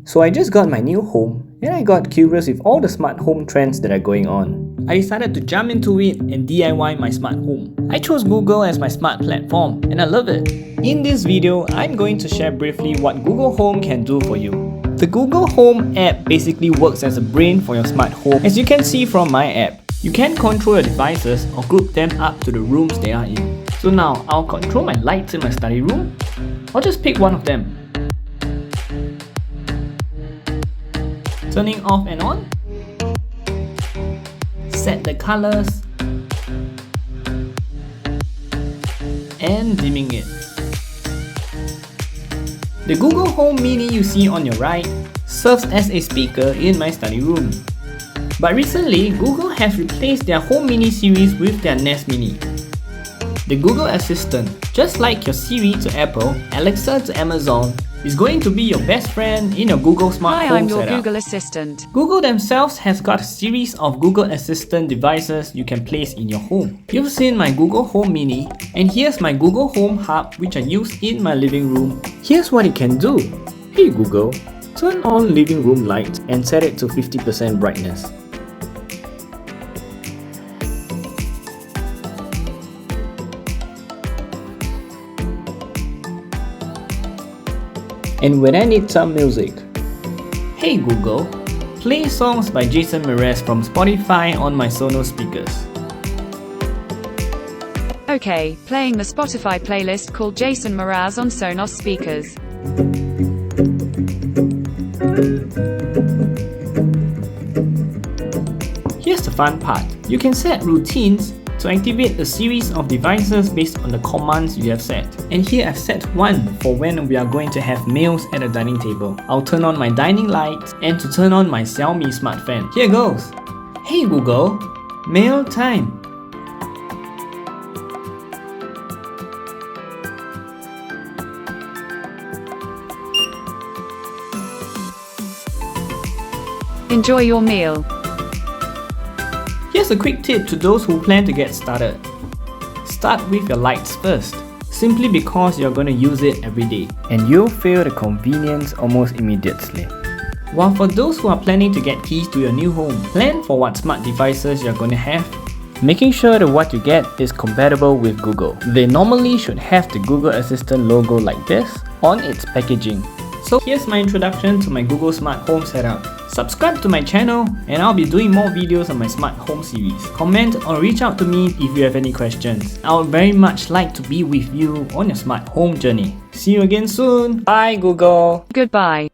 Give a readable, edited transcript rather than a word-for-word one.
So I just got my new home and I got curious with all the smart home trends that are going on. I decided to jump into it and DIY my smart home. I chose Google as my smart platform and I love it. In this video, I'm going to share briefly what Google Home can do for you. The Google Home app basically works as a brain for your smart home. As you can see from my app, you can control your devices or group them up to the rooms they are in. So now, I'll control my lights in my study room. I'll just pick one of them. Turning off and on. Set the colors. And dimming it. The Google Home Mini you see on your right serves as a speaker in my study room. But recently, Google has replaced their Home Mini series with their Nest Mini. The Google Assistant, just like your Siri to Apple, Alexa to Amazon, is going to be your best friend in your Google Smart Home I'm your setup. Google Assistant. Google themselves has got a series of Google Assistant devices you can place in your home. You've seen my Google Home Mini, and here's my Google Home Hub which I use in my living room. Here's what it can do. Hey Google, turn on living room lights and set it to 50% brightness. And when I need some music, hey Google, play songs by Jason Mraz from Spotify on my Sonos speakers. Okay, playing the Spotify playlist called Jason Mraz on Sonos speakers. Here's the fun part. You can set routines to activate a series of devices based on the commands you have set. And here I've set one for when we are going to have meals at a dining table. I'll turn on my dining lights and to turn on my Xiaomi smart fan. Here goes. Hey Google, meal time. Enjoy your meal. Here's a quick tip to those who plan to get started. Start with your lights first, simply because you're going to use it every day, and you'll feel the convenience almost immediately. While for those who are planning to get keys to your new home, plan for what smart devices you're going to have, making sure that what you get is compatible with Google. They normally should have the Google Assistant logo like this on its packaging. So here's my introduction to my Google Smart Home setup. Subscribe to my channel and I'll be doing more videos on my smart home series. Comment or reach out to me if you have any questions. I would very much like to be with you on your smart home journey. See you again soon. Bye Google. Goodbye.